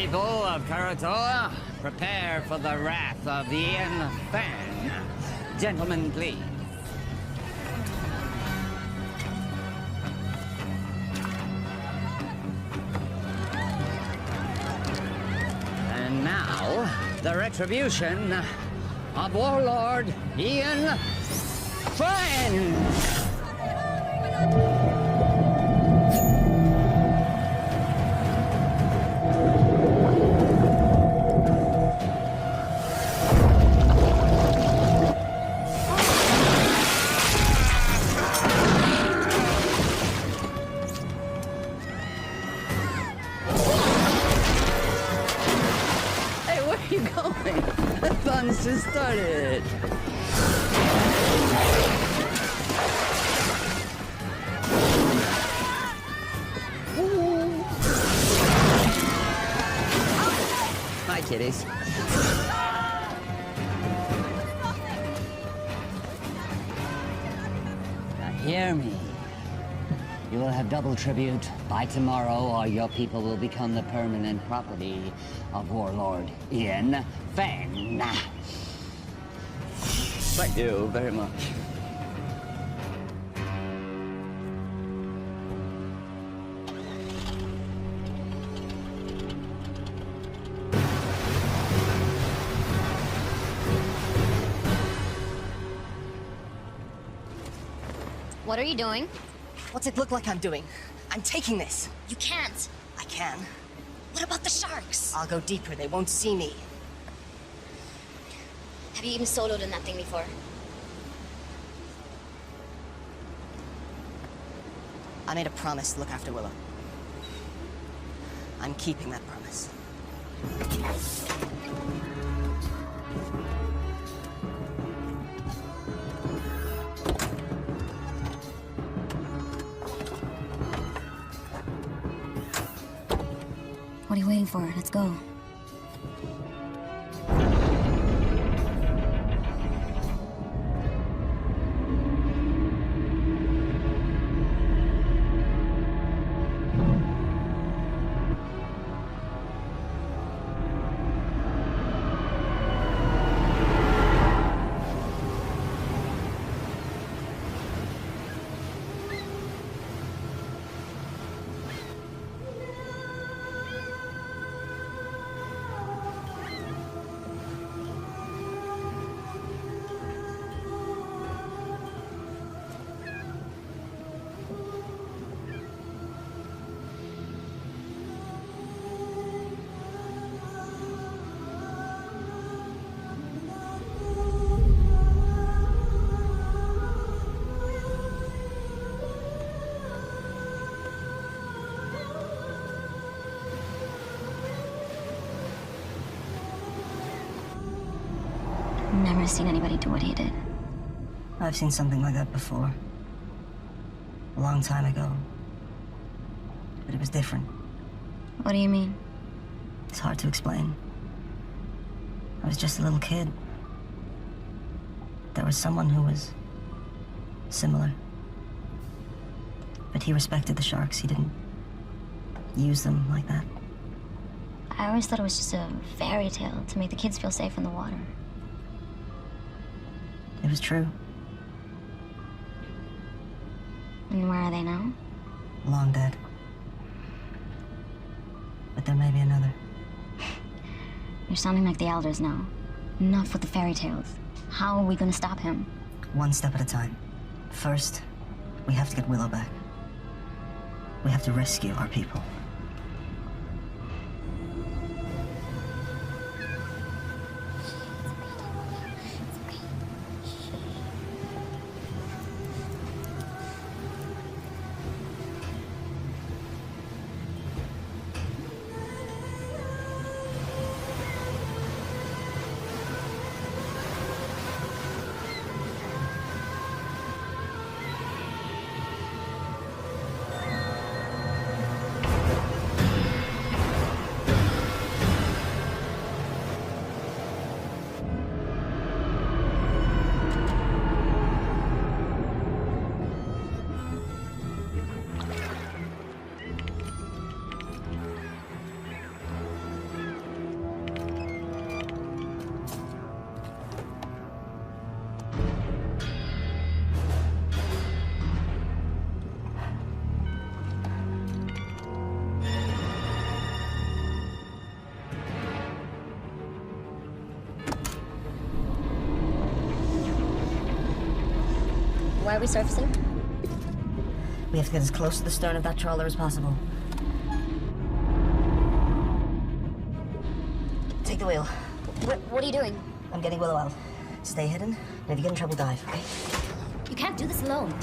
People of Karator, prepare for the wrath of Ian Fan. Gentlemen, please. And now, the retribution of Warlord Ian Fan! The fun's just started. Hi, kitties. Now hear me. You will have double tribute by tomorrow, or your people will become the permanent property of Warlord Ian Fan. Thank you very much. What are you doing? What's it look like I'm doing? I'm taking this. You can't. I can. What about the sharks? I'll go deeper. They won't see me. Have you even soloed in that thing before? I made a promise to look after Willow. I'm keeping that promise. What are you waiting for? Let's go. Never seen anybody do what he did. I've seen something like that before. A long time ago. But it was different. What do you mean? It's hard to explain. I was just a little kid. There was someone who was similar. But he respected the sharks. He didn't use them like that. I always thought it was just a fairy tale to make the kids feel safe in the water. It was true. And where are they now? Long dead. But there may be another. You're sounding like the elders now. Enough with the fairy tales. How are we gonna stop him? One step at a time. First, we have to get Willow back. We have to rescue our people. Why are we surfacing? We have to get as close to the stern of that trawler as possible. Take the wheel. What are you doing? I'm getting Willow out. Stay hidden, and if you get in trouble, dive, okay? You can't do this alone.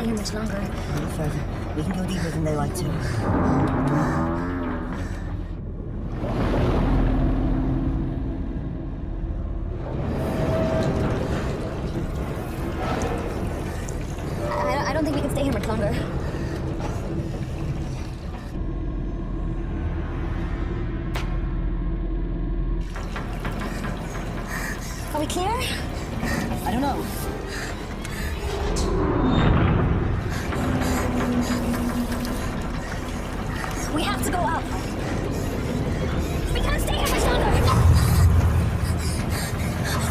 Much longer. A little further. We can go deeper than they like to. I don't think we can stay here much longer. Are we clear? I don't know. We have to go up. We can't stay here much longer.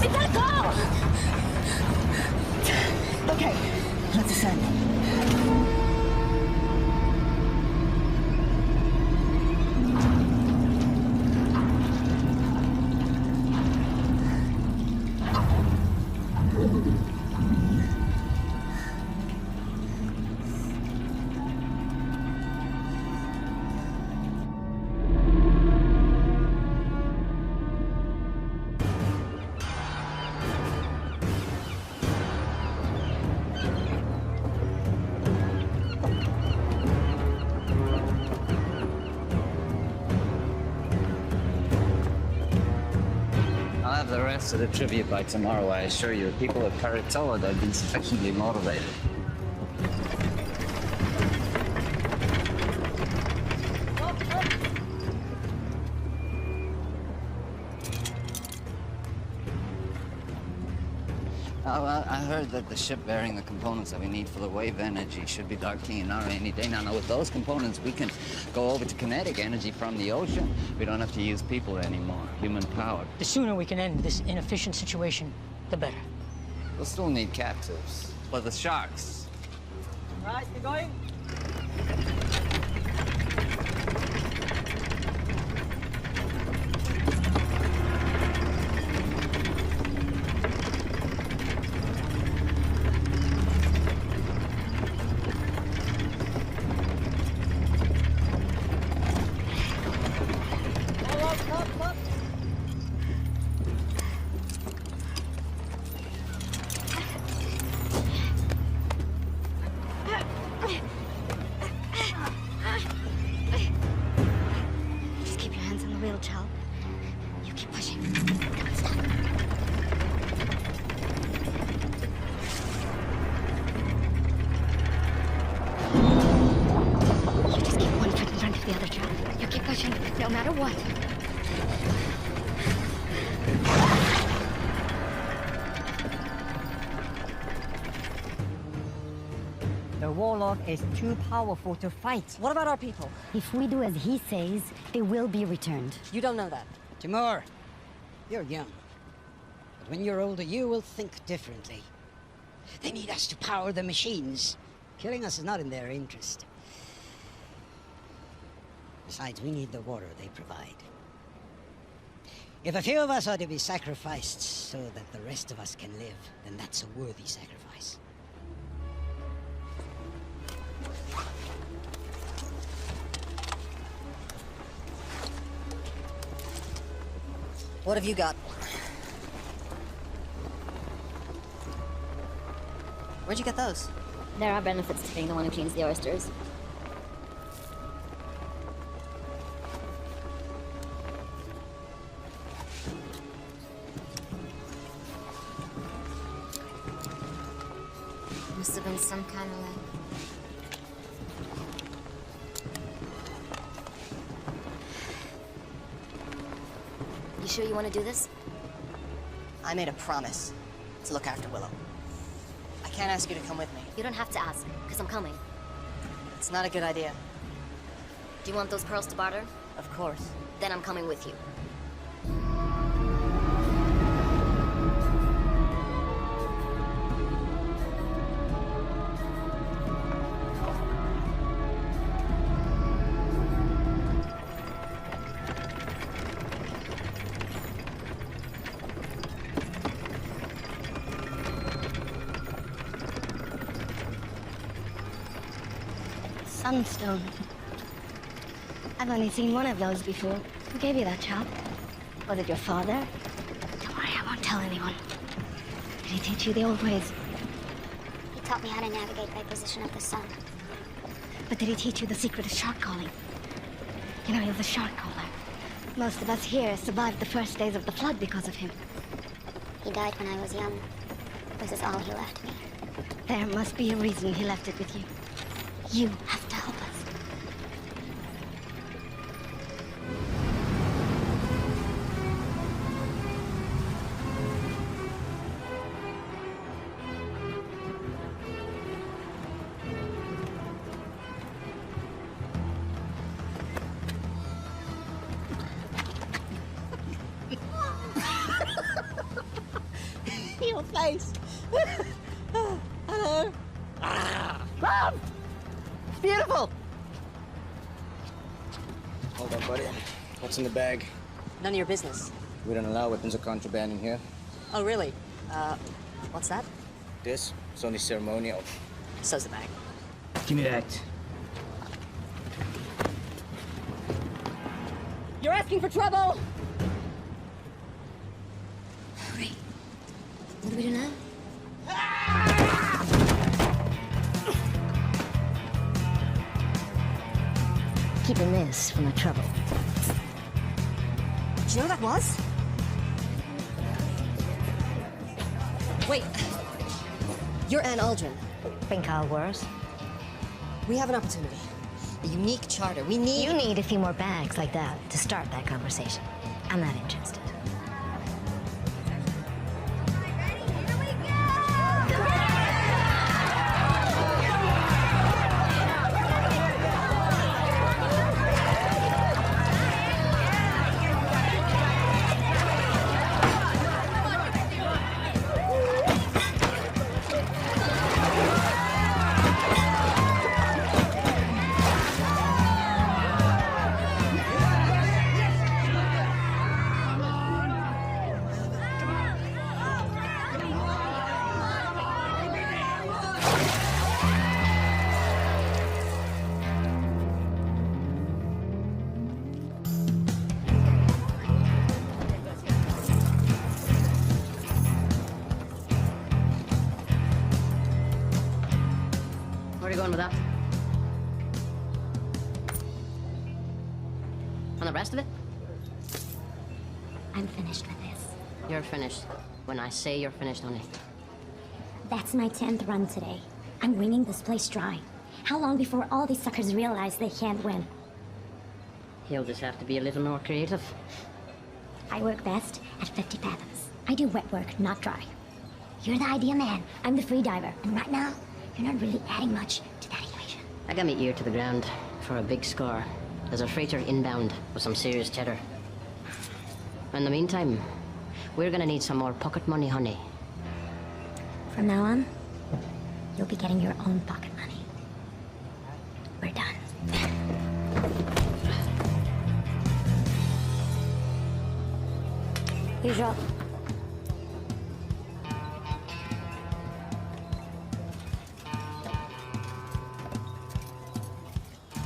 We gotta go. Okay, let's ascend. The rest of the tribute by tomorrow, I assure you. People at Caratola, they've been sufficiently motivated. I heard that the ship bearing the components that we need for the wave energy should be docking in our any day. Now, with those components, we can go over to kinetic energy from the ocean. We don't have to use people anymore, human-powered. The sooner we can end this inefficient situation, the better. We'll still need captives, but the sharks. Right, you going? Just keep your hands on the wheel, Chal. You keep pushing. Stop. You just keep one foot in front of the other, Chal. You keep pushing, no matter what. The warlock is too powerful to fight. What about our people? If we do as he says, they will be returned. You don't know that. Timur, you're young. But when you're older, you will think differently. They need us to power the machines. Killing us is not in their interest. Besides, we need the water they provide. If a few of us are to be sacrificed so that the rest of us can live, then that's a worthy sacrifice. What have you got? Where'd you get those? There are benefits to being the one who cleans the oysters. Must have been some kind of like... You sure you want to do this? I made a promise to look after Willow. I can't ask you to come with me. You don't have to ask, because I'm coming. It's not a good idea. Do you want those pearls to barter? Of course. Then I'm coming with you. Sunstone. I've only seen one of those before. Who gave you that, child? Was it your father? Don't worry, I won't tell anyone. Did he teach you the old ways? He taught me how to navigate by position of the sun. But did he teach you the secret of shark calling? You know, he was a shark caller. Most of us here survived the first days of the flood because of him. He died when I was young. This is all he left me. There must be a reason he left it with you. You have to help us. Your face! Hello! Mom! It's beautiful! Hold on, buddy. What's in the bag? None of your business. We don't allow weapons of contraband in here. Oh, really? What's that? This is only ceremonial. So's the bag. Give me that. You're asking for trouble! Great. What do we do now? Keeping this from the trouble. Did you know that was? Wait. You're Anne Aldrin. Think I'll worse? We have an opportunity. A unique charter. We need... You need a few more bags like that to start that conversation. I'm not interested. Here we go! doing with that? And the rest of it? I'm finished with this. You're finished. When I say you're finished, honey. That's my 10th run today. I'm wringing this place dry. How long before all these suckers realize they can't win? You'll just have to be a little more creative. I work best at 50 fathoms. I do wet work, not dry. You're the idea man. I'm the free diver. And right now, you're not really adding much to that equation. I got my ear to the ground for a big score. There's a freighter inbound with some serious cheddar. In the meantime, we're gonna need some more pocket money, honey. From now on, you'll be getting your own pocket money. We're done. Usual.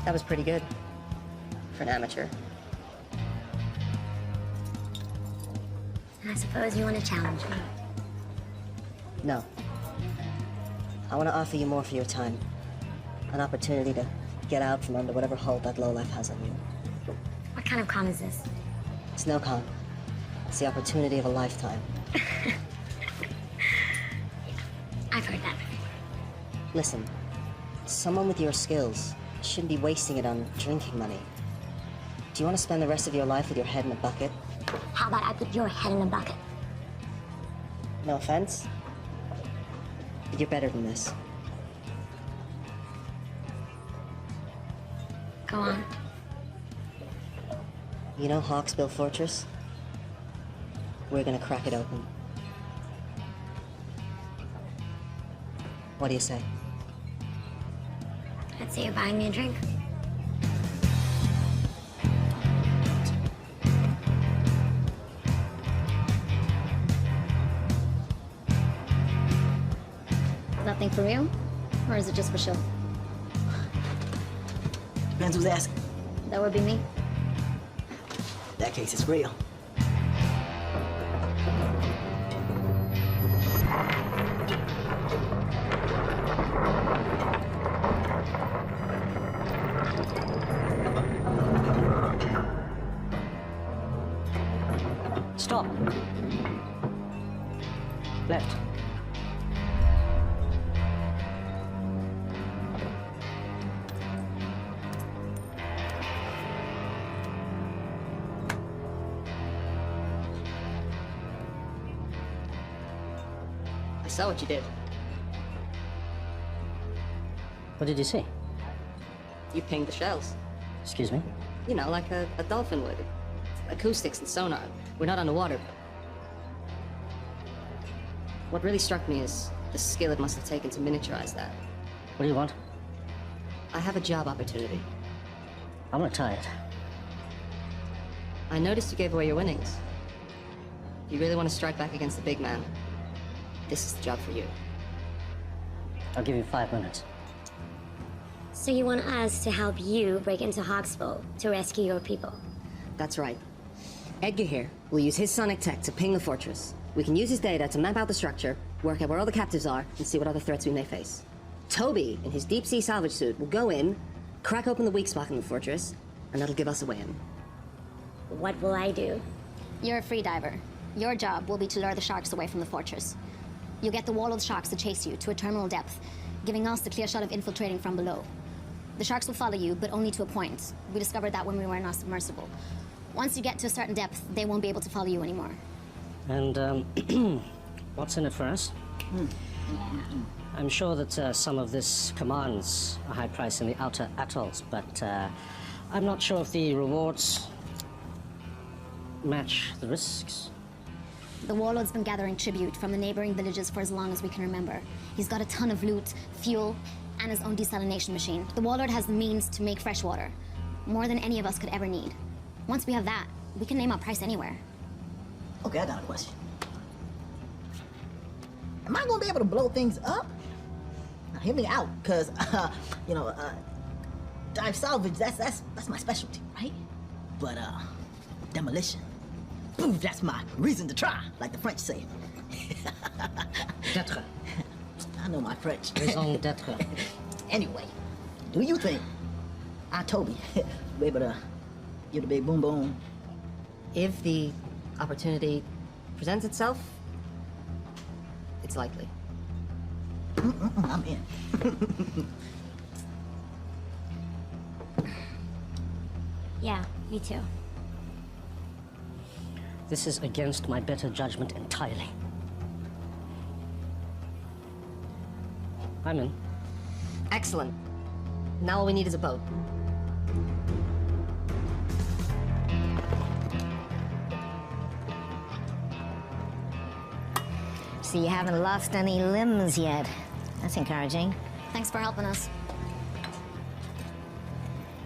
That was pretty good. For an amateur. I suppose you want to challenge me. No. I want to offer you more for your time. An opportunity to get out from under whatever hold that lowlife has on you. What kind of con is this? It's no con. It's the opportunity of a lifetime. I've heard that. Listen, someone with your skills shouldn't be wasting it on drinking money. Do you want to spend the rest of your life with your head in a bucket? How about I put your head in a bucket? No offense, but you're better than this. Go on. You know Hawksbill Fortress? We're gonna crack it open. What do you say? I'd say you're buying me a drink. Is that thing for real? Or is it just for show? Depends who's asking. That would be me. In that case, it's real. Stop. Left. I saw what you did. What did you see? You pinged the shells. Excuse me? You know, like a dolphin would. Acoustics and sonar. We're not underwater. What really struck me is the skill it must have taken to miniaturize that. What do you want? I have a job opportunity. I'm retired. I noticed you gave away your winnings. If you really want to strike back against the big man, this is the job for you. I'll give you 5 minutes. So you want us to help you break into Hawksbill to rescue your people? That's right. Edgar here will use his sonic tech to ping the fortress. We can use his data to map out the structure, work out where all the captives are, and see what other threats we may face. Toby, in his deep-sea salvage suit, will go in, crack open the weak spot in the fortress, and that'll give us a way in. What will I do? You're a free diver. Your job will be to lure the sharks away from the fortress. You'll get the wall-load sharks to chase you to a terminal depth, giving us the clear shot of infiltrating from below. The sharks will follow you, but only to a point. We discovered that when we were in our submersible. Once you get to a certain depth, they won't be able to follow you anymore. And, what's in it for us? I'm sure that some of this commands a high price in the outer atolls, but I'm not sure if the rewards match the risks. The warlord's been gathering tribute from the neighboring villages for as long as we can remember. He's got a ton of loot, fuel, and his own desalination machine. The warlord has the means to make fresh water, more than any of us could ever need. Once we have that, we can name our price anywhere. Okay, I got a question. Am I gonna be able to blow things up? Now, hear me out, cause dive salvage, that's my specialty, right? But demolition, boom, that's my reason to try, like the French say. D'être. I know my French. Raison d'être. Anyway, do you think Toby be able to get a big boom boom? If the opportunity presents itself, it's likely. I'm in. Yeah, me too. This is against my better judgment entirely. I'm in. Excellent. Now all we need is a boat. So you haven't lost any limbs yet. That's encouraging. Thanks for helping us.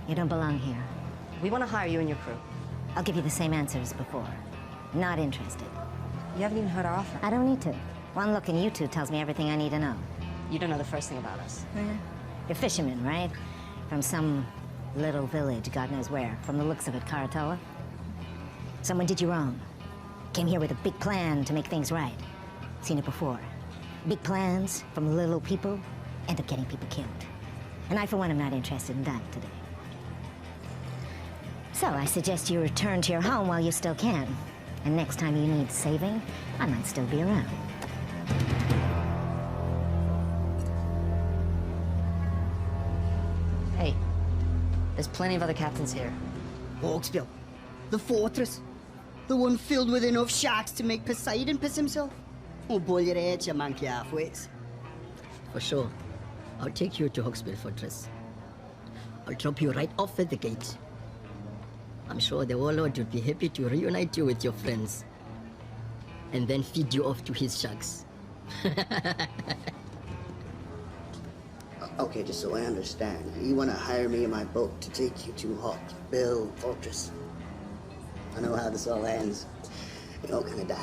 You don't belong here. We want to hire you and your crew. I'll give you the same answer as before. Not interested. You haven't even heard our offer. I don't need to. One look in you two tells me everything I need to know. You don't know the first thing about us. You're fishermen, right? From some little village, God knows where. From the looks of it, Karatoa. Someone did you wrong. Came here with a big plan to make things right. Seen it before. Big plans from little people end up getting people killed. And I, for one, am not interested in that today. So I suggest you return to your home while you still can. And next time you need saving, I might still be around. Hey, there's plenty of other captains here. Hawksbill, the fortress. The one filled with enough sharks to make Poseidon piss himself. Oh, boy, your head, you monkey halfways. For sure. I'll take you to Hawksbill Fortress. I'll drop you right off at the gate. I'm sure the warlord would be happy to reunite you with your friends. And then feed you off to his sharks. Okay, just so I understand, you want to hire me in my boat to take you to Hawksbill Fortress. I know how this all ends. You're all gonna die.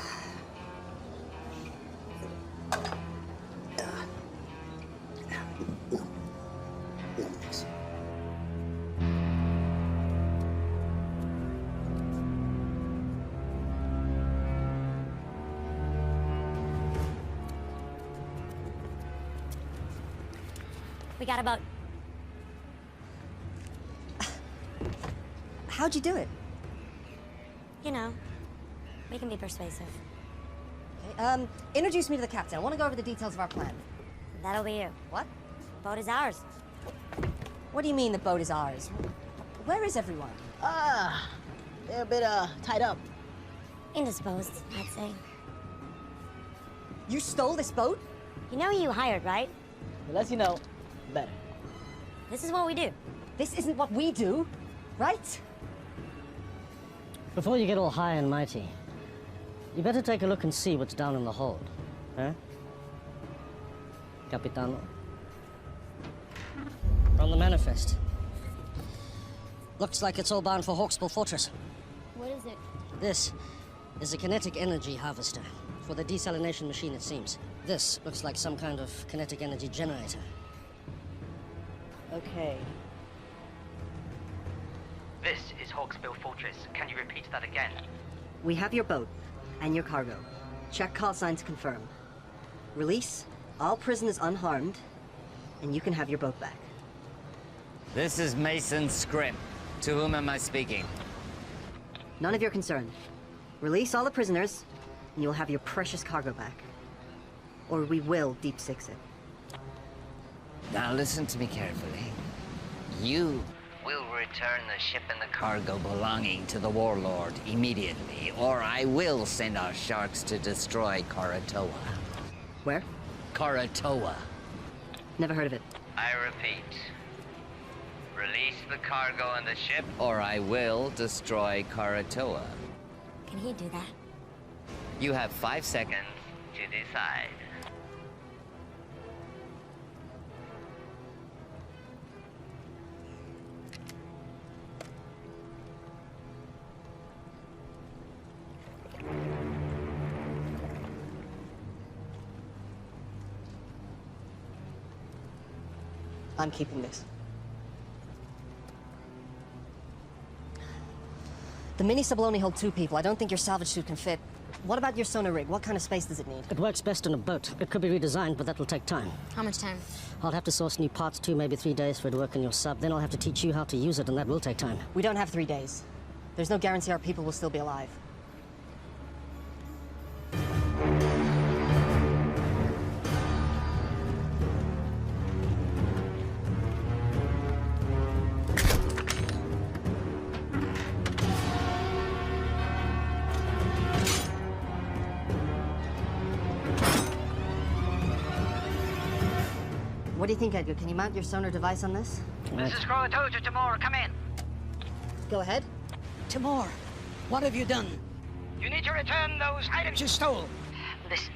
No, thanks. We got a boat. How'd you do it? You know, we can be persuasive. Okay, introduce me to the captain. I want to go over the details of our plan. That'll be you. What? Boat is ours. What do you mean the boat is ours? Where is everyone? They're a bit, tied up. Indisposed, I'd say. You stole this boat? You know who you hired, right? The less you know, the better. This is what we do. This isn't what we do, right? Before you get all high and mighty, you better take a look and see what's down in the hold. Huh? Capitano? From the manifest. Looks like it's all bound for Hawksbill Fortress. What is it? This is a kinetic energy harvester. For the desalination machine, it seems. This looks like some kind of kinetic energy generator. Okay. This is Hawksbill Fortress. Can you repeat that again? We have your boat and your cargo. Check call sign to confirm. Release all prisoners unharmed, and you can have your boat back. This is Mason's script. To whom am I speaking? None of your concern. Release all the prisoners, and you'll have your precious cargo back. Or we will deep six it. Now listen to me carefully. You will return the ship and the cargo belonging to the warlord immediately, or I will send our sharks to destroy Karatoa. Where? Karatoa. Never heard of it. I repeat. Release the cargo and the ship, or I will destroy Karatoa. Can he do that? You have 5 seconds to decide. I'm keeping this. The mini sub will only hold 2 people. I don't think your salvage suit can fit. What about your sonar rig? What kind of space does it need? It works best on a boat. It could be redesigned, but that will take time. How much time? I'll have to source new parts, 2, maybe 3 days for it to work in your sub. Then I'll have to teach you how to use it, and that will take time. We don't have 3 days. There's no guarantee our people will still be alive. What do you think, Edgar? Can you mount your sonar device on this? This is Croatoja, Timor. Come in. Go ahead. Timor, what have you done? You need to return those items you stole. Listen,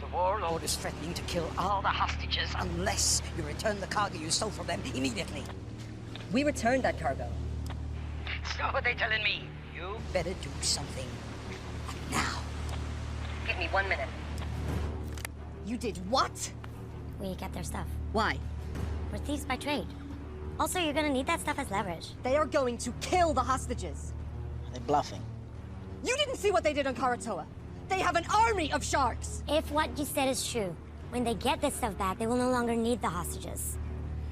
the warlord is threatening to kill all the hostages unless you return the cargo you stole from them immediately. We returned that cargo. So what they telling me. You better do something now. Give me 1 minute. You did what? We get their stuff. Why? We're thieves by trade. Also, you're gonna need that stuff as leverage. They are going to kill the hostages. They're bluffing. You didn't see what they did on Karatoa. They have an army of sharks. If what you said is true, when they get this stuff back, they will no longer need the hostages.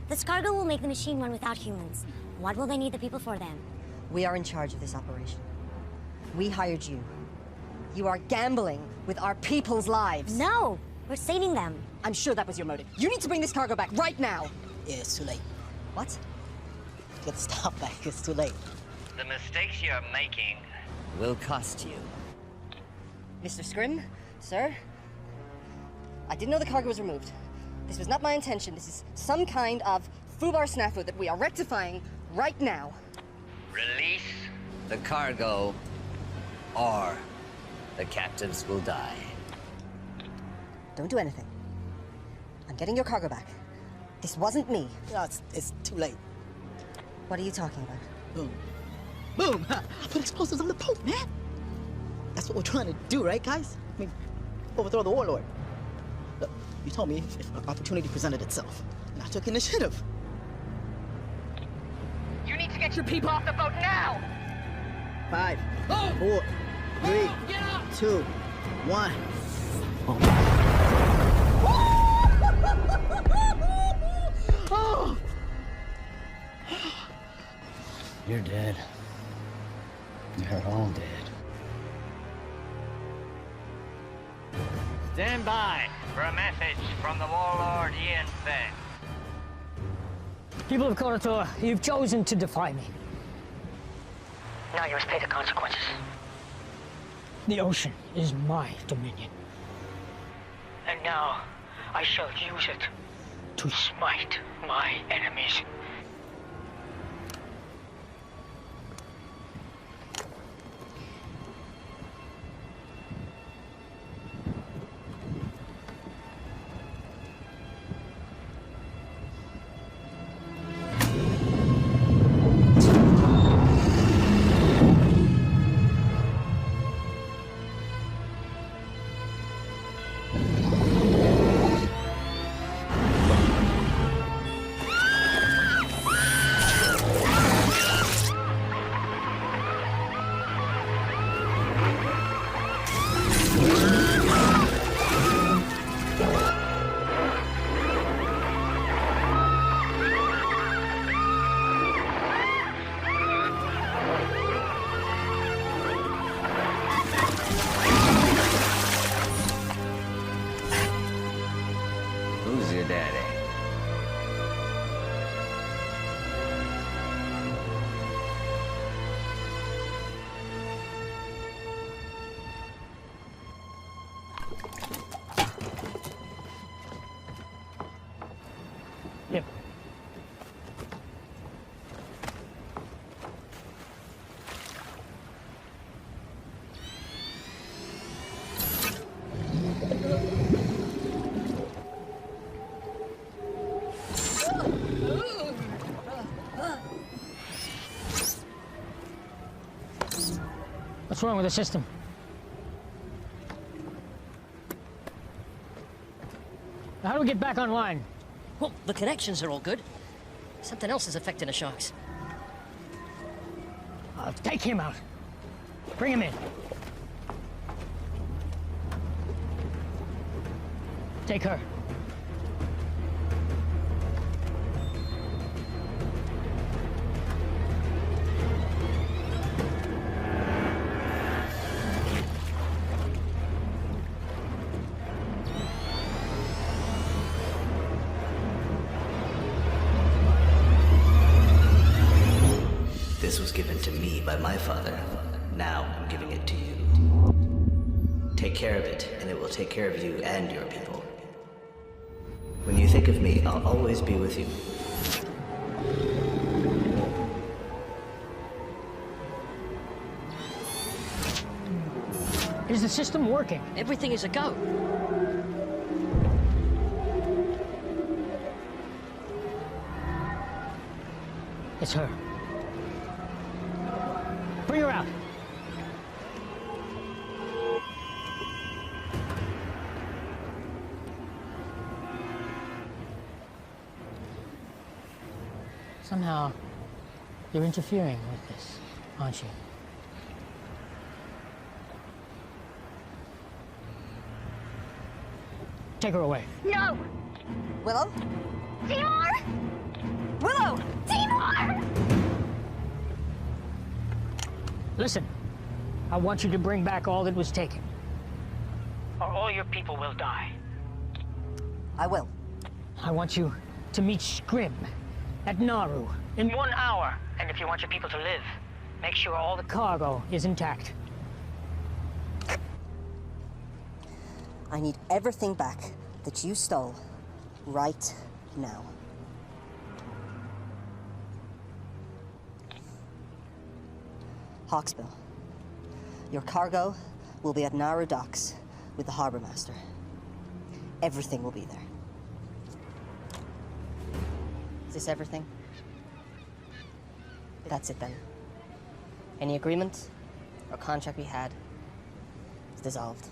This cargo will make the machine run without humans. What will they need the people for then? We are in charge of this operation. We hired you. You are gambling with our people's lives. No! We're saving them. I'm sure that was your motive. You need to bring this cargo back right now. Yeah, it's too late. What? Get the stuff back. It's too late. The mistakes you're making will cost you. Mr. Scrim, sir, I didn't know the cargo was removed. This was not my intention. This is some kind of foobar snafu that we are rectifying right now. Release the cargo, or the captives will die. Don't do anything. I'm getting your cargo back. This wasn't me. No, it's too late. What are you talking about? Boom. Boom! I put explosives on the boat, man! That's what we're trying to do, right, guys? I mean, overthrow the warlord. Look, you told me if an opportunity presented itself, and I took initiative. You need to get your people off the boat now! 5, 4, 3, 2, 1. Oh! You're dead. You're all dead. Stand by for a message from the warlord Ian Phim. People of Koratoa, you've chosen to defy me. Now you must pay the consequences. The ocean is my dominion. And now I shall use it to smite my enemies. Who's your daddy? Yep. What's wrong with the system? How do we get back online? Well, the connections are all good. Something else is affecting the sharks. Take him out. Bring him in. Take her. This was given to me by my father. Now I'm giving it to you. Take care of it, and it will take care of you and your people. When you think of me, I'll always be with you. Is the system working? Everything is a go. It's her. Bring her out. Somehow, you're interfering with this, aren't you? Take her away. No! Willow? Timur! Willow! Timur! Listen, I want you to bring back all that was taken. Or all your people will die. I will. I want you to meet Scrim at Nauru. In 1 hour. And if you want your people to live, make sure all the Cargo is intact. I need everything back that you stole right now. Hawksbill, your cargo will be at Nauru docks with the harbor master. Everything will be there. Is this everything? That's it then. Any agreement or contract we had is dissolved.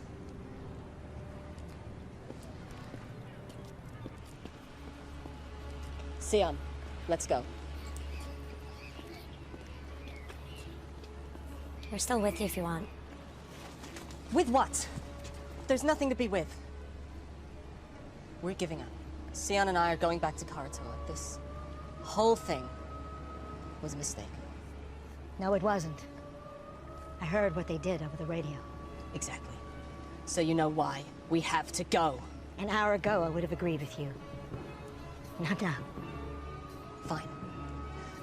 Sion, let's go. We're still with you if you want. With what? There's nothing to be with. We're giving up. Sion and I are going back to Karatoa. This whole thing was a mistake. No, it wasn't. I heard what they did over the radio. Exactly. So you know why we have to go. An hour ago, I would have agreed with you. Not now. Fine.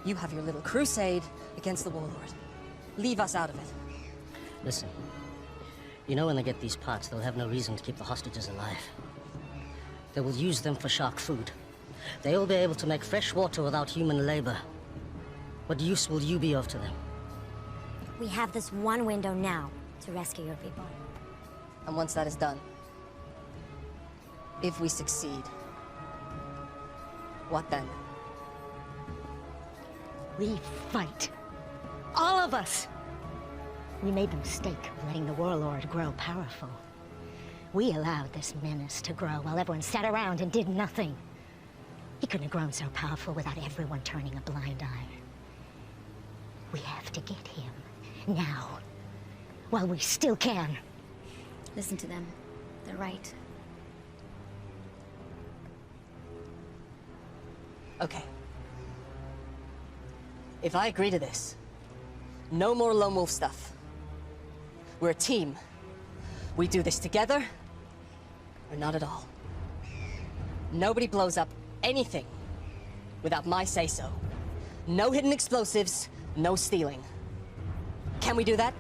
You have your little crusade against the Warlord. Leave us out of it. Listen, you know when they get these parts, they'll have no reason to keep the hostages alive. They will use them for shark food. They will be able to make fresh water without human labor. What use will you be of to them? We have this one window now to rescue your people. And once that is done, if we succeed, what then? We fight. All of us! We made the mistake of letting the Warlord grow powerful. We allowed this menace to grow while everyone sat around and did nothing. He couldn't have grown so powerful without everyone turning a blind eye. We have to get him, now, while we still can. Listen to them. They're right. Okay. If I agree to this, no more lone wolf stuff. We're a team. We do this together, or not at all. Nobody blows up anything without my say-so. No hidden explosives, no stealing. Can we do that?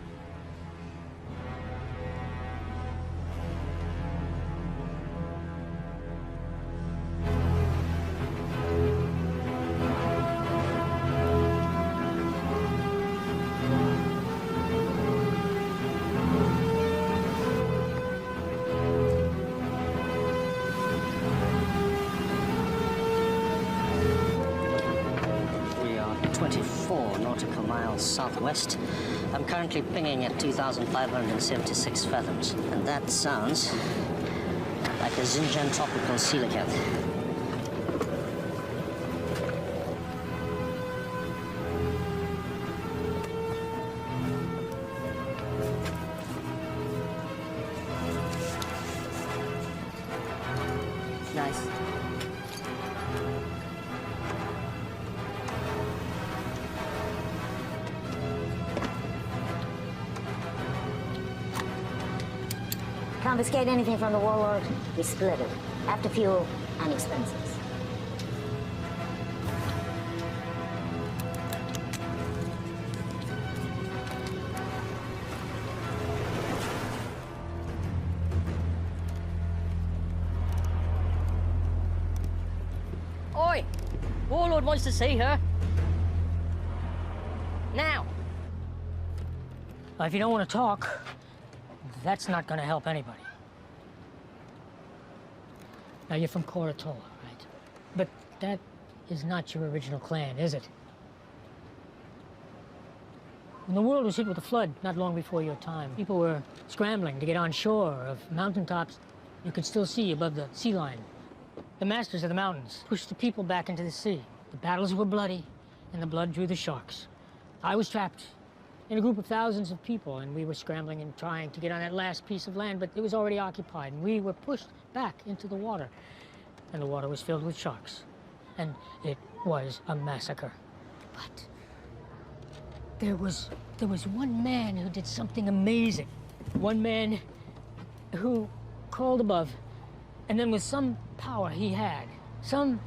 We are 24 nautical miles southwest. I'm currently pinging at 2,576 fathoms, and that sounds like a Xinjiang tropical coelacanth. Confiscate anything from the warlord, we split it. After fuel and expenses. Oi! Warlord wants to see her. Now! Well, if you don't want to talk, that's not going to help anybody. Now, you're from Koratoa, right? But that is not your original clan, is it? When the world was hit with a flood not long before your time, people were scrambling to get on shore of mountaintops you could still see above the sea line. The masters of the mountains pushed the people back into the sea. The battles were bloody, and the blood drew the sharks. I was trapped in a group of thousands of people, and we were scrambling and trying to get on that last piece of land, but it was already occupied, and we were pushed back into the water. And the water was filled with sharks. And it was a massacre. But there was one man who did something amazing. One man who crawled above, and then with some power he had, some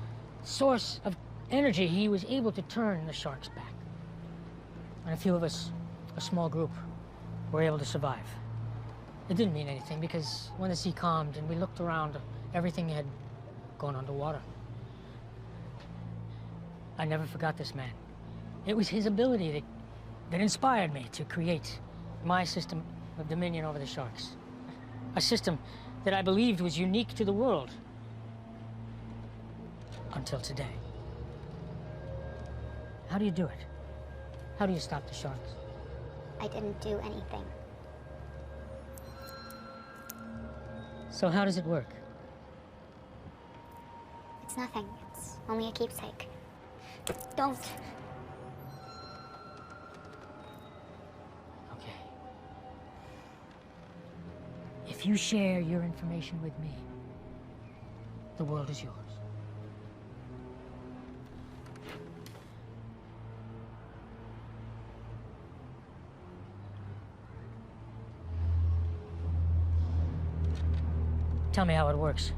source of energy, he was able to turn the sharks back. And a few of us, a small group, were able to survive. It didn't mean anything because when the sea calmed and we looked around, everything had gone underwater. I never forgot this man. It was his ability that inspired me to create my system of dominion over the sharks. A system that I believed was unique to the world. Until today. How do you do it? How do you stop the sharks? I didn't do anything. So how does it work? It's nothing. It's only a keepsake. Don't. Okay. If you share your information with me, the world is yours. Tell me how it works.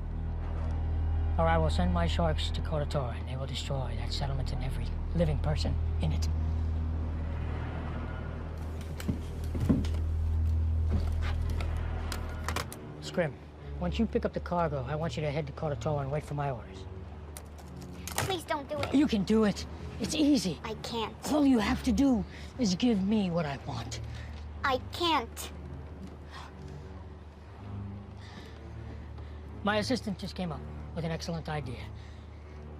Or I will send my sharks to Koratoa, and they will destroy that settlement and every living person in it. Scrim, once you pick up the cargo, I want you to head to Koratoa and wait for my orders. Please don't do it. You can do it. It's easy. I can't. All you have to do is give me what I want. I can't. My assistant just came up with an excellent idea.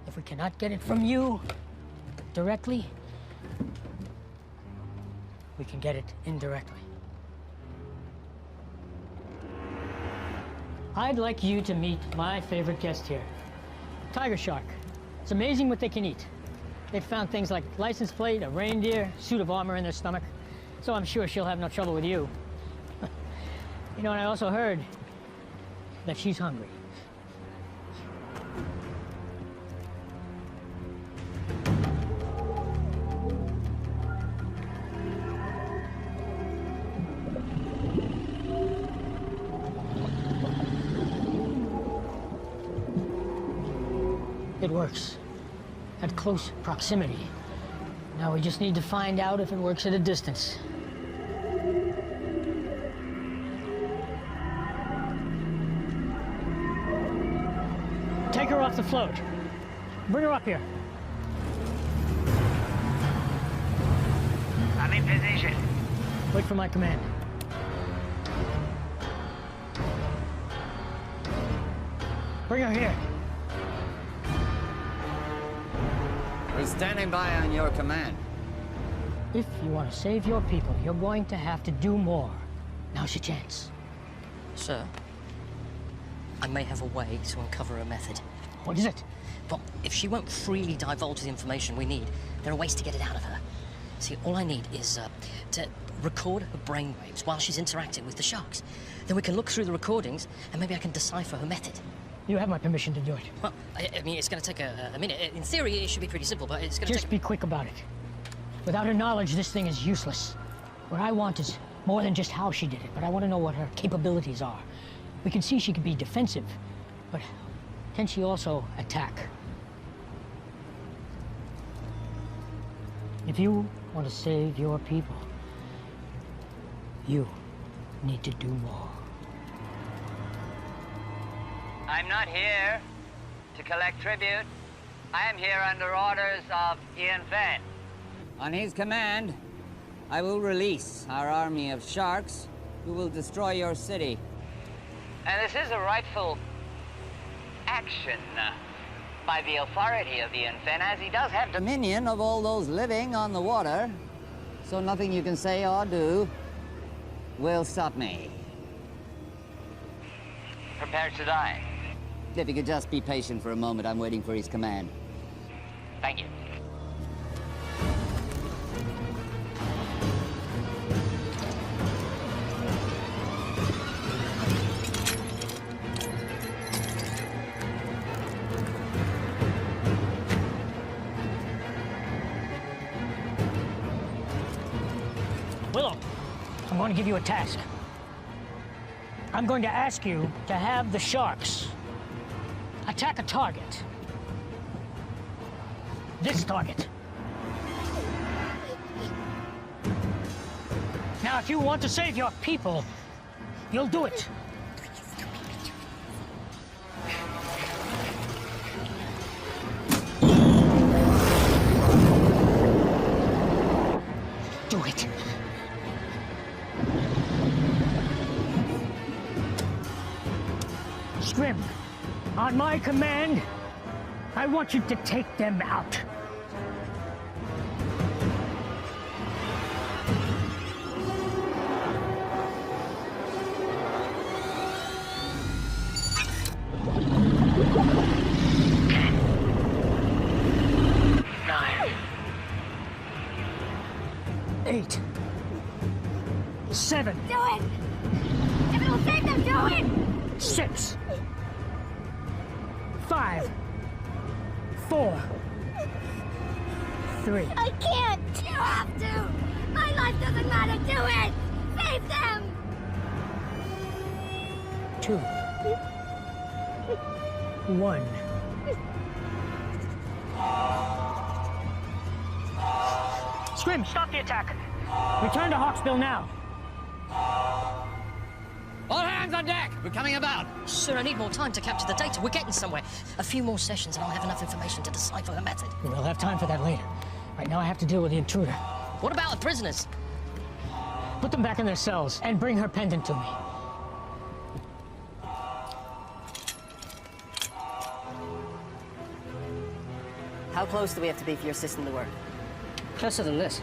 If we cannot get it from you directly, we can get it indirectly. I'd like you to meet my favorite guest here, tiger shark. It's amazing what they can eat. They've found things like license plate, a reindeer, suit of armor in their stomach, so I'm sure she'll have no trouble with you. You know, and I also heard that she's hungry. It works at close proximity. Now we just need to find out if it works at a distance. Take her off the float. Bring her up here. I'm in position. Wait for my command. Bring her here. We're standing by on your command. If you want to save your people, you're going to have to do more. Now's your chance. Sir, I may have a way to uncover a method. What is it? Well, if she won't freely divulge the information we need, there are ways to get it out of her. See, all I need is to record her brainwaves while she's interacting with the sharks. Then we can look through the recordings, and maybe I can decipher her method. You have my permission to do it. Well, I mean, it's going to take a minute. In theory, it should be pretty simple, but it's going to Just be quick about it. Without her knowledge, this thing is useless. What I want is more than just how she did it, but I want to know what her capabilities are. We can see she can be defensive, but can she also attack? If you want to save your people, you need to do more. I'm not here to collect tribute. I am here under orders of Ian Fenn. On his command, I will release our army of sharks who will destroy your city. And this is a rightful action by the authority of Ian Fenn, as he does have dominion of all those living on the water. So nothing you can say or do will stop me. Prepare to die. If you could just be patient for a moment, I'm waiting for his command. Thank you. Willow, I'm going to give you a task. I'm going to ask you to have the sharks attack a target. This target. Now, if you want to save your people, you'll do it. Do it. Scrim, on my command, I want you to take them out. Nine. 8. 7. Do it! If it'll save them, do it! 6. 5. 4. 3. I can't! You have to! My life doesn't matter! Do it! Save them! 2. 1. Scrim, stop the attack. Return to Hawksbill now. All hands on deck! We're coming about! Sir, I need more time to capture the data. We're getting somewhere. A few more sessions and I'll have enough information to decipher the method. We'll have time for that later. Right now I have to deal with the intruder. What about the prisoners? Put them back in their cells and bring her pendant to me. How close do we have to be for your system to work? Closer than this.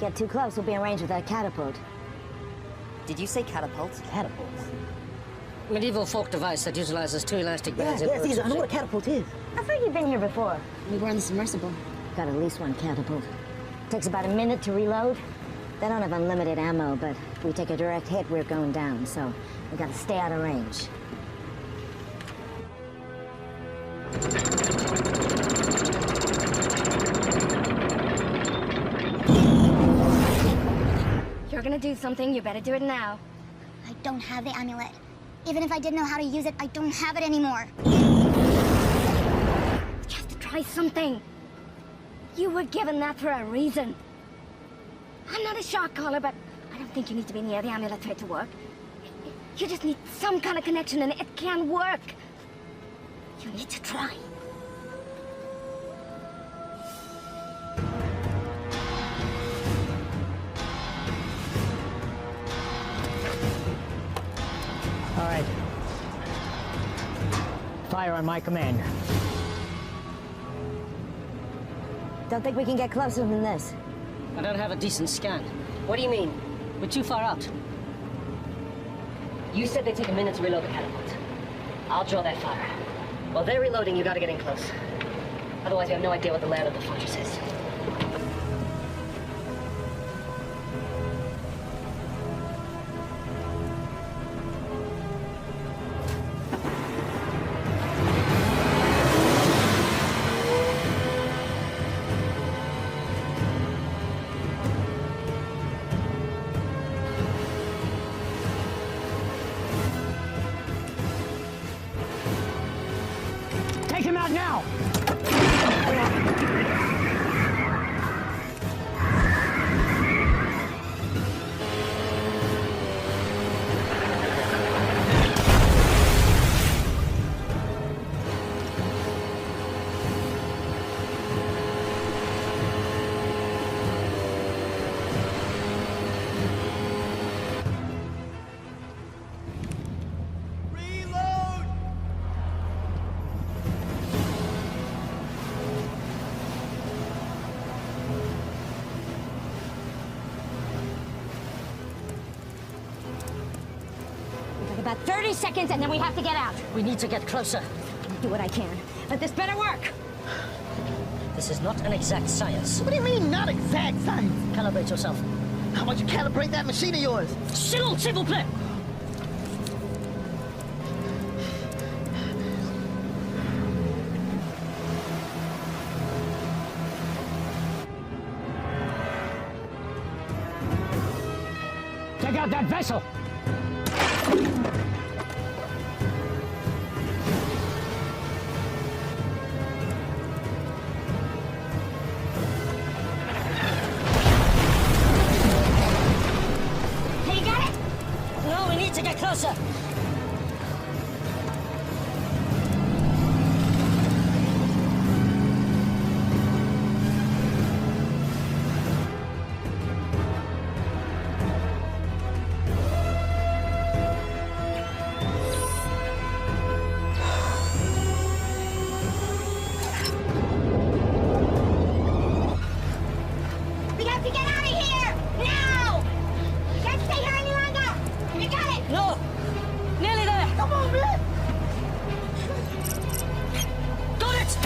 Get too close, we'll be in range with that catapult. Did you say catapult? Catapult? Medieval folk device that utilizes 2 elastic bands. Yes, I know what a catapult is. I've heard you've been here before. We were in the submersible. Got at least one catapult. Takes about a minute to reload. They don't have unlimited ammo, but if we take a direct hit, we're going down, so we gotta stay out of range. If you're gonna do something, you better do it now. I don't have the amulet. Even if I did know how to use it, I don't have it anymore. You have to try something. You were given that for a reason. I'm not a shark caller, but I don't think you need to be near the amulet for it to work. You just need some kind of connection and it can work. You need to try. All right. Fire on my command. Don't think we can get closer than this. I don't have a decent scan. What do you mean? We're too far out. You said they take a minute to reload the catapult. I'll draw that fire. While they're reloading, you gotta get in close. Otherwise, you have no idea what the layout of the fortress is. got 30 seconds and then we have to get out. We need to get closer. I'll do what I can, but this better work. This is not an exact science. What do you mean, not exact science? Calibrate yourself. How about you calibrate that machine of yours? S'il vous plaît. Take out that vessel! Hey, you got it? No, we need to get closer. We have to get out of here! Now! Can't stay here any longer! You got it! No! Nearly there! Come on, man! Got it!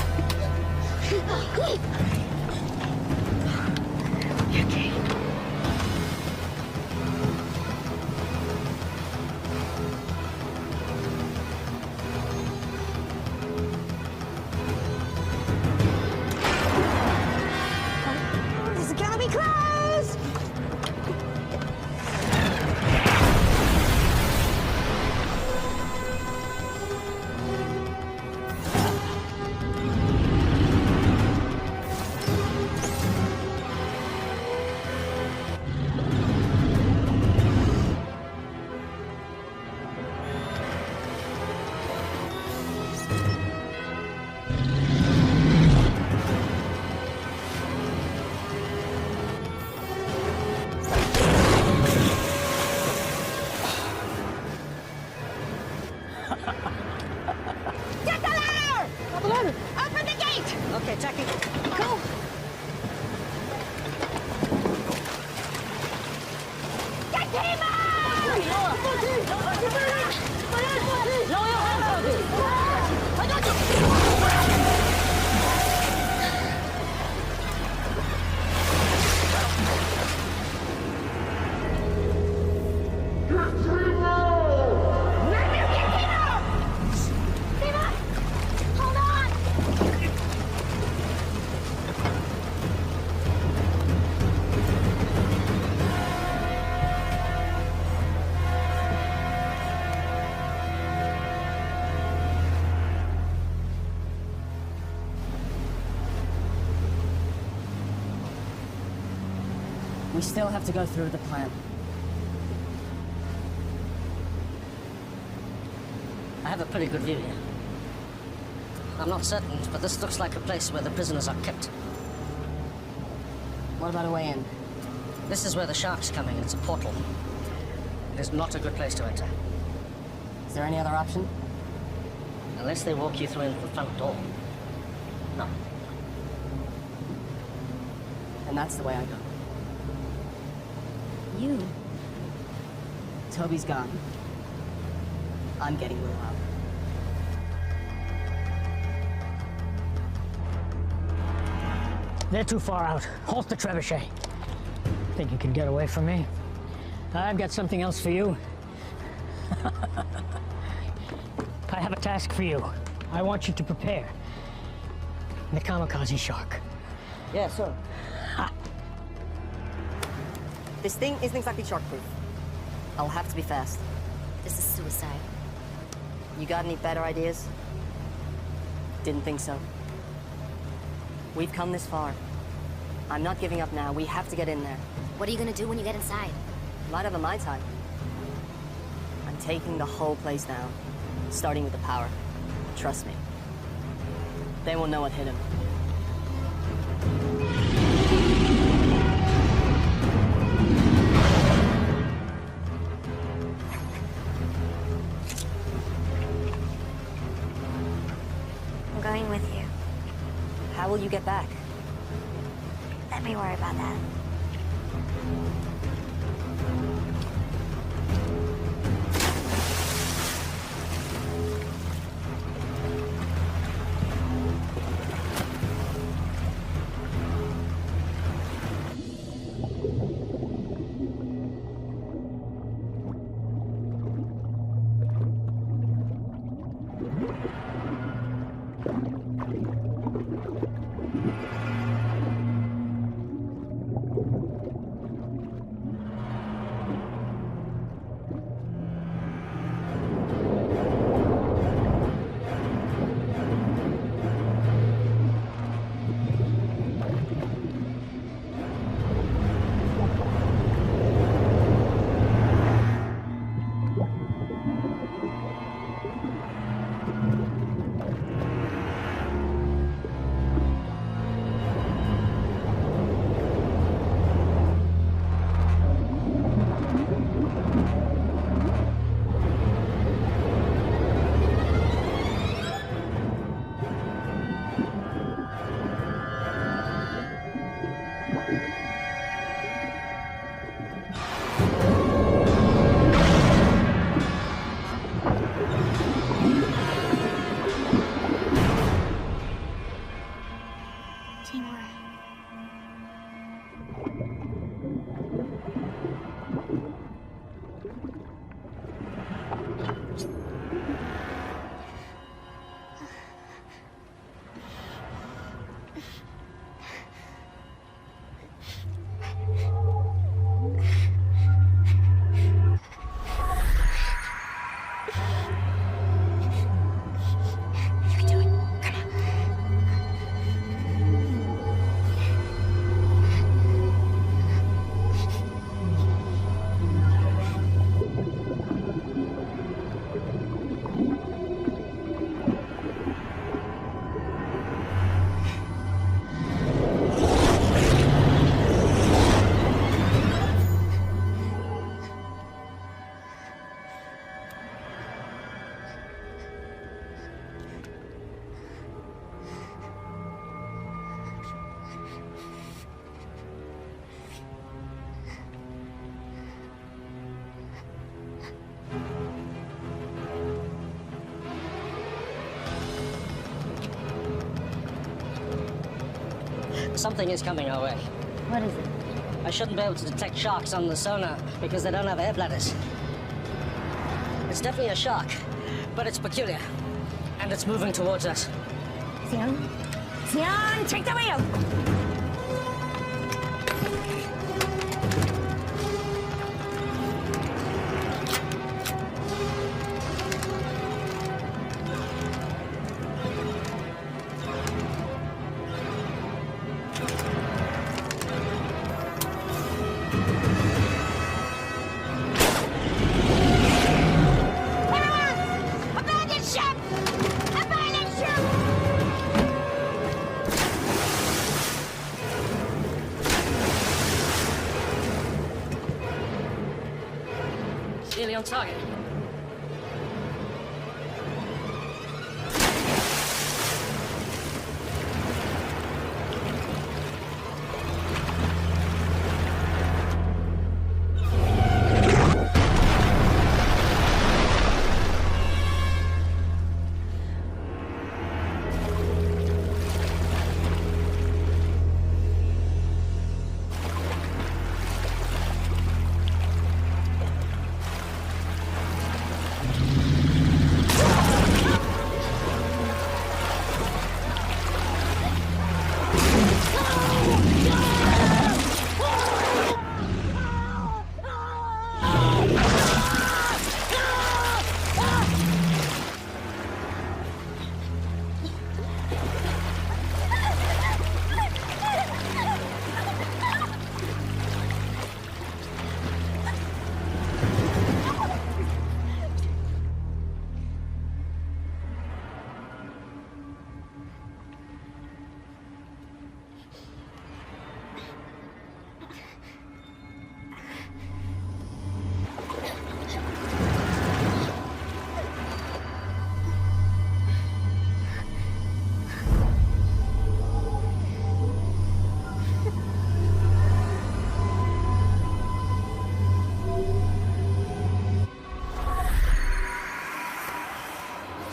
This is gonna be close! Get the ladder! Open the gate! Okay, Jackie. Go! Get him out! Lower your hands, Toby. I got you. Hold on! We still have to go through the plan. I have a pretty good view here. I'm not certain, but this looks like a place where the prisoners are kept. What about a way in? This is where the shark's coming. It's a portal. It is not a good place to enter. Is there any other option? Unless they walk you through into the front door. No. And that's the way I go. You? Toby's gone. I'm getting Will out. They're too far out. Halt the trebuchet. Think you can get away from me? I've got something else for you. I have a task for you. I want you to prepare the kamikaze shark. Yeah, sure. This thing isn't exactly shark-proof. I'll have to be fast. This is suicide. You got any better ideas? Didn't think so. We've come this far. I'm not giving up now. We have to get in there. What are you gonna do when you get inside? Might have a Mai Tai. I'm taking the whole place down, starting with the power. Trust me. They won't know what hit him. I'm going with you. How will you get back? Let me worry about that. Teamwork. Something is coming our way. What is it? I shouldn't be able to detect sharks on the sonar because they don't have air bladders. It's definitely a shark, but it's peculiar. And it's moving towards us. Xian? Xian, take the wheel! Nearly on target.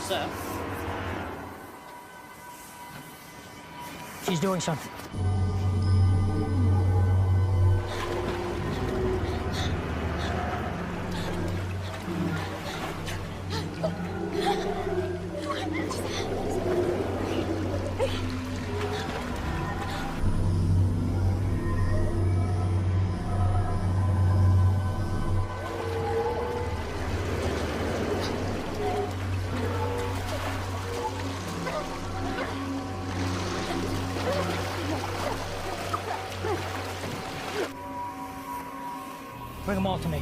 Sir? She's doing something. Bring them all to me.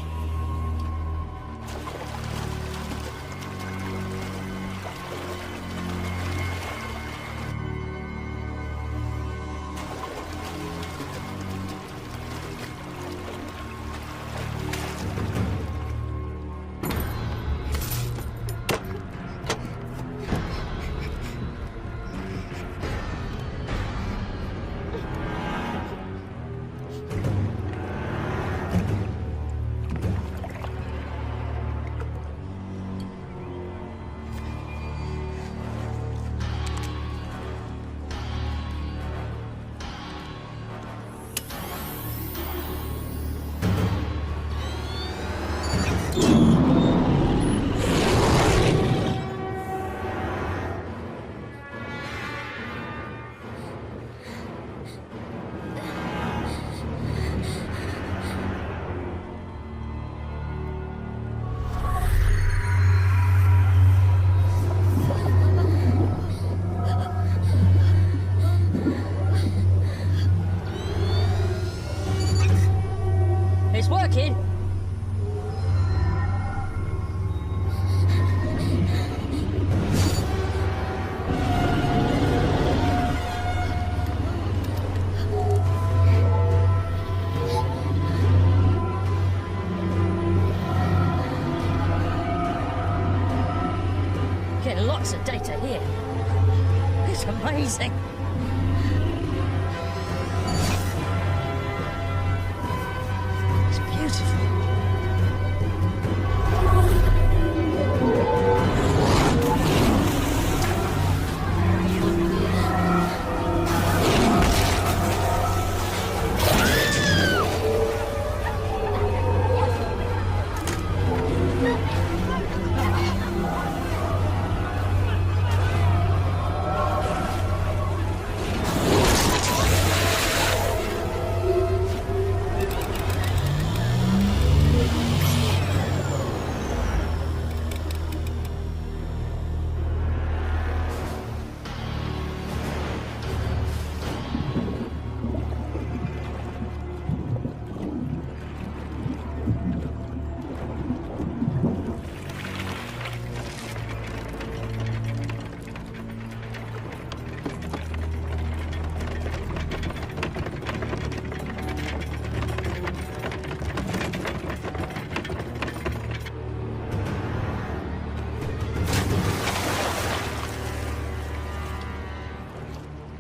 gigabytes of data here. It's amazing. It's beautiful.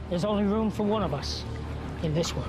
There's only room for one of us in this world.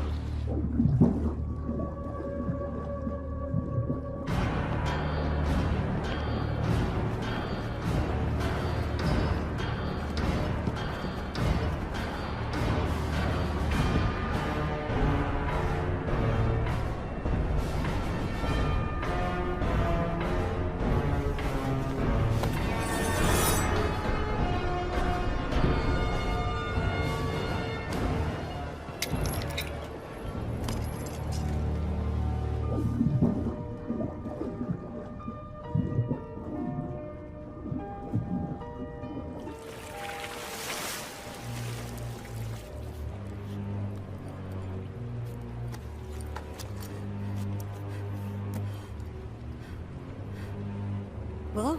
Willow?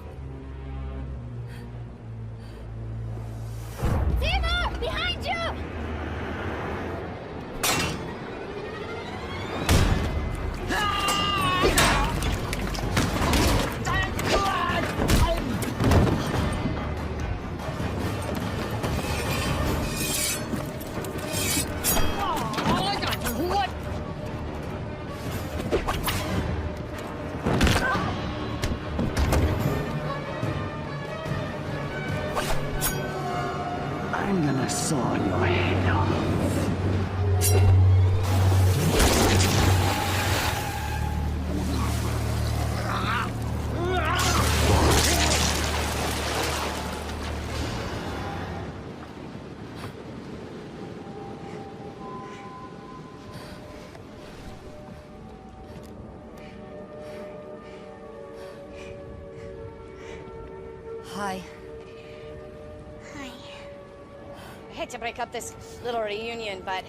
Seymour! Behind you! I'm gonna saw your head off. Hi. Hi. I hate to break up this little reunion, but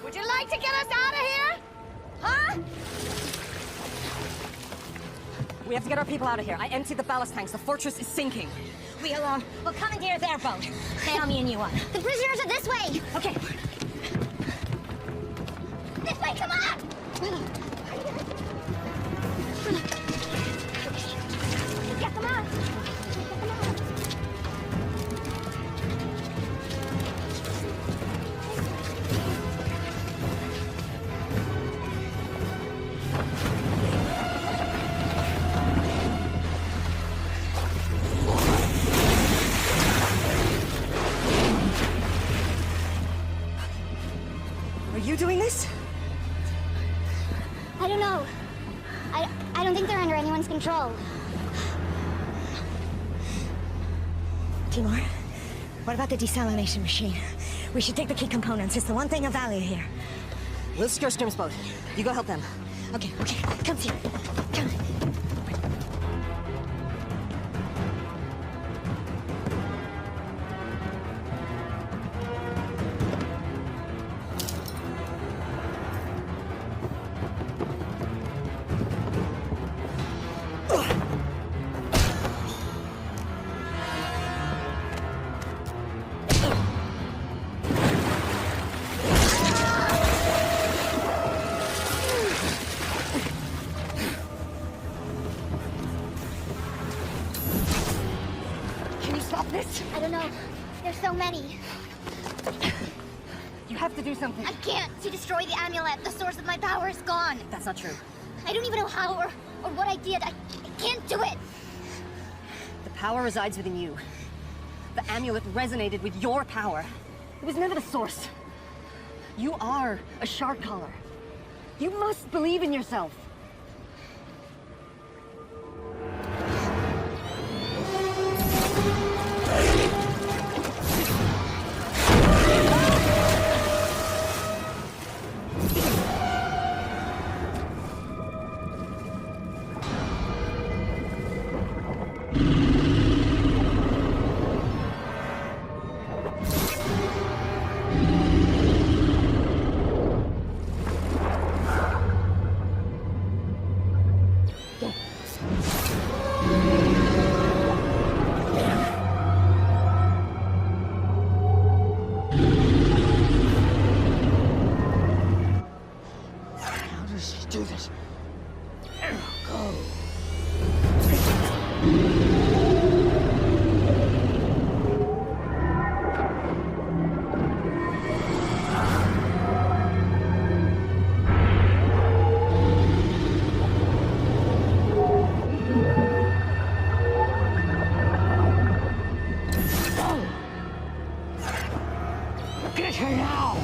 would you like to get us out of here? Huh? We have to get our people out of here. I emptied the ballast tanks. The fortress is sinking. We'll commandeer their boat. Sail me a new one. The prisoners are this way! Okay. This way, come on! Get them out! Are you doing this? I don't know. I don't think they're under anyone's control. Timur, what about the desalination machine? We should take the key components. It's the one thing of value here. We'll secure Sturm's boat. You go help them. Okay. Come here. Come. have to do something. I can't. To destroy the amulet, the source of my power is gone. That's not true. I don't even know how or what I did. I can't do it. The power resides within you. The amulet resonated with your power. It was never the source. You are a shark caller. You must believe in yourself. Do this. Go. Get her now!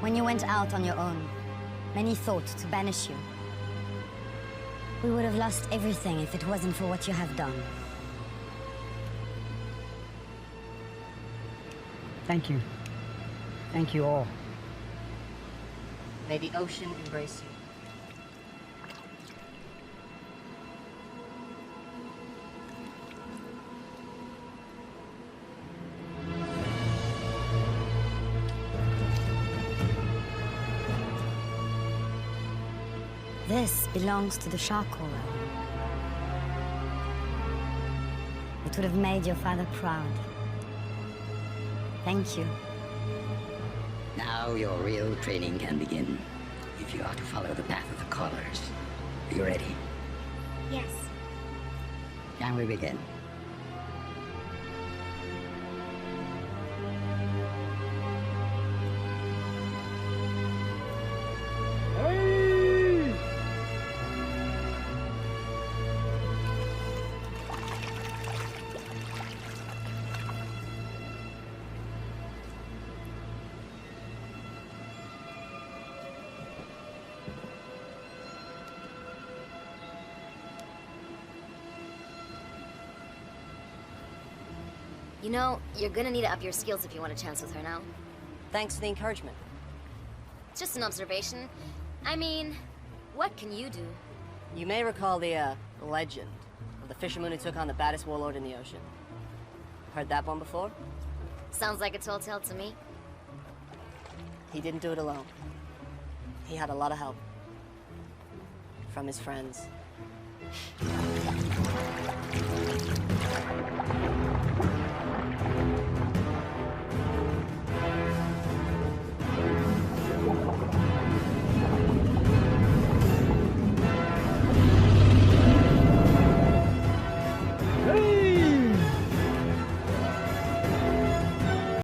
When you went out on your own, many thought to banish you. We would have lost everything if it wasn't for what you have done. Thank you. Thank you all. May the ocean embrace you. This belongs to the shark caller. It would have made your father proud. Thank you. Now your real training can begin. If you are to follow the path of the callers. Are you ready? Yes. Can we begin? You know, you're gonna need to up your skills if you want a chance with her now. Thanks for the encouragement. It's just an observation. I mean, what can you do? You may recall the legend of the fisherman who took on the baddest warlord in the ocean. Heard that one before? Sounds like a tall tale to me. He didn't do it alone. He had a lot of help. From his friends.